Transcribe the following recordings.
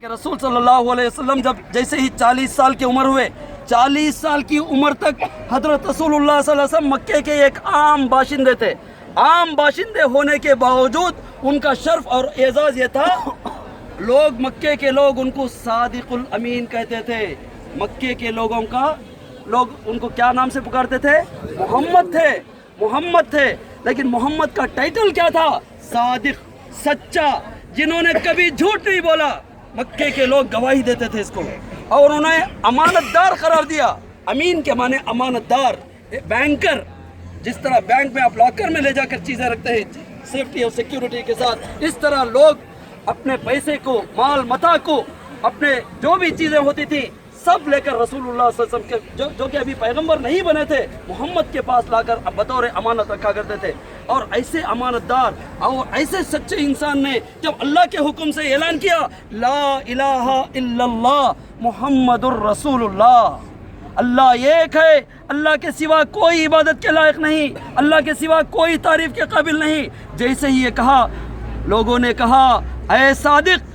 کہ رسول صلی اللہ علیہ وسلم جب جیسے ہی 40 سال کی عمر ہوئے، 40 سال کی عمر تک حضرت رسول اللہ صلی اللہ علیہ وسلم مکے کے ایک عام باشندے تھے۔ عام باشندے ہونے کے باوجود ان کا شرف اور اعزاز یہ تھا، لوگ مکے کے لوگ ان کو صادق الامین کہتے تھے۔ مکے کے لوگ ان کو کیا نام سے پکارتے تھے؟ محمد تھے، لیکن محمد کا ٹائٹل کیا تھا؟ صادق، سچا، جنہوں نے کبھی جھوٹ نہیں بولا۔ مکے کے لوگ گواہی دیتے تھے اس کو، اور انہیں امانت دار قرار دیا۔ امین کے معنی امانت دار، بینکر۔ جس طرح بینک میں آپ لاکر میں لے جا کر چیزیں رکھتے ہیں سیفٹی اور سیکیورٹی کے ساتھ، اس طرح لوگ اپنے پیسے کو، مال متاع کو، اپنے جو بھی چیزیں ہوتی تھی سب لے کر رسول اللہ صلی اللہ علیہ وسلم کے جو کہ ابھی پیغمبر نہیں بنے تھے، محمد کے پاس لا کر بطور امانت رکھا کرتے تھے۔ اور ایسے امانت دار اور ایسے سچے انسان نے جب اللہ کے حکم سے اعلان کیا لا الہ الا اللہ محمد الرسول اللہ، اللہ ایک ہے، اللہ کے سوا کوئی عبادت کے لائق نہیں، اللہ کے سوا کوئی تعریف کے قابل نہیں، جیسے ہی یہ کہا، لوگوں نے کہا اے صادق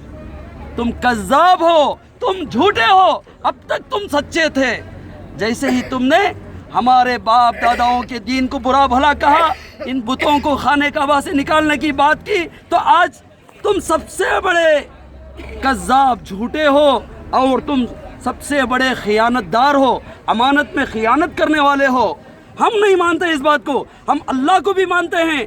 تم کذاب ہو، تم جھوٹے ہو، اب تک تم سچے تھے۔ جیسے ہی تم نے ہمارے باپ داداؤں کے دین کو برا بھلا کہا، ان بتوں کو خانہ کعبہ سے نکالنے کی بات کی، تو آج تم سب سے بڑے کذاب، جھوٹے ہو، اور تم سب سے بڑے خیانت دار ہو، امانت میں خیانت کرنے والے ہو۔ ہم نہیں مانتے اس بات کو، ہم اللہ کو بھی مانتے ہیں،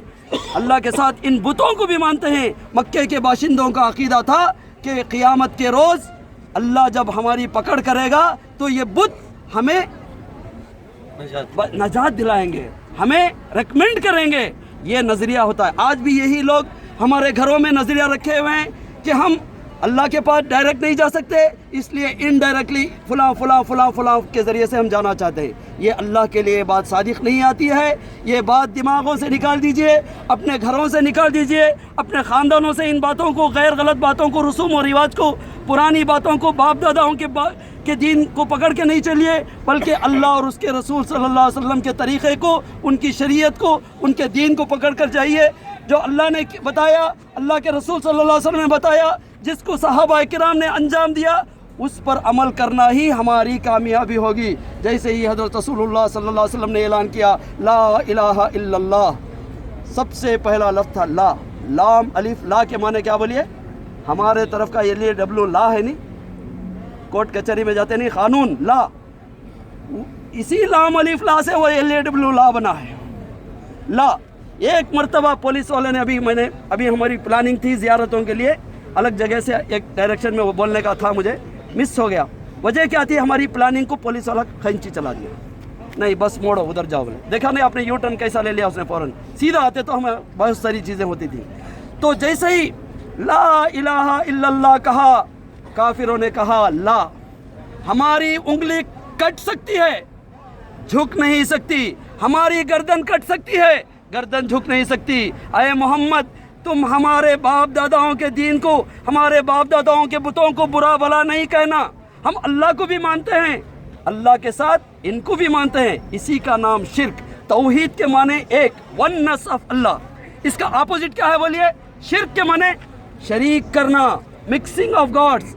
اللہ کے ساتھ ان بتوں کو بھی مانتے ہیں۔ مکے کے باشندوں کا عقیدہ تھا کہ قیامت کے روز اللہ جب ہماری پکڑ کرے گا تو یہ بت ہمیں نجات دلائیں گے، ہمیں ریکمینڈ کریں گے۔ یہ نظریہ ہوتا ہے۔ آج بھی یہی لوگ ہمارے گھروں میں نظریہ رکھے ہوئے ہیں کہ ہم اللہ کے پاس ڈائریکٹ نہیں جا سکتے، اس لیے انڈائریکٹلی فلاں فلاں فلاں فلاں کے ذریعے سے ہم جانا چاہتے ہیں۔ یہ اللہ کے لیے بات صادق نہیں آتی ہے۔ یہ بات دماغوں سے نکال دیجئے، اپنے گھروں سے نکال دیجئے، اپنے خاندانوں سے ان باتوں کو، غیر غلط باتوں کو، رسوم و رواج کو، پرانی باتوں کو، باپ داداؤں کے دین کو پکڑ کے نہیں چلیے، بلکہ اللہ اور اس کے رسول صلی اللہ علیہ وسلم کے طریقے کو، ان کی شریعت کو، ان کے دین کو پکڑ کر جائیے۔ جو اللہ نے بتایا، اللہ کے رسول صلی اللہ علیہ وسلم نے بتایا، جس کو صحابہ کرام نے انجام دیا، اس پر عمل کرنا ہی ہماری کامیابی ہوگی۔ جیسے ہی حضرت رسول اللہ صلی اللہ علیہ وسلم نے اعلان کیا لا الہ الا اللہ، سب سے پہلا لفظ تھا لا، لام الف لا کے معنی کیا بولیے؟ ہمارے طرف کا LAW لا ہے نہیں، کورٹ کچہری میں جاتے نہیں، قانون لا، اسی لام الف لا سے وہ LAW لا بنا ہے۔ لا ایک مرتبہ پولیس والے نے ابھی ہماری پلاننگ تھی زیارتوں کے لیے، الگ جگہ سے ایک ڈائریکشن میں وہ بولنے کا تھا، مجھے مس ہو گیا۔ وجہ کیا تھی؟ ہماری پلاننگ کو پولیس والا کھینچی چلا دیا، نہیں بس موڑو ادھر جاؤ بولے۔ دیکھا نہیں آپ نے یو ٹرن کیسا لے لیا اس نے، فوراً سیدھا آتے تو ہمیں بہت ساری چیزیں ہوتی تھی۔ تو جیسے ہی لا الہ الا اللہ کہا، کافروں نے کہا لا، ہماری انگلی کٹ سکتی ہے، جھک نہیں سکتی، ہماری گردن کٹ سکتی ہے، گردن جھک نہیں سکتی۔ اے محمد تم ہمارے باپ داداؤں کے دین کو، ہمارے باپ داداؤں کے بتوں کو برا بھلا نہیں کہنا۔ ہم اللہ کو بھی مانتے ہیں، اللہ کے ساتھ ان کو بھی مانتے ہیں۔ اسی کا نام شرک۔ توحید کے معنی ایک، ونس آف اللہ۔ اس کا اپوزٹ کیا ہے بولیے؟ شرک کے معنی شریک کرنا، مکسنگ آف گاڈز۔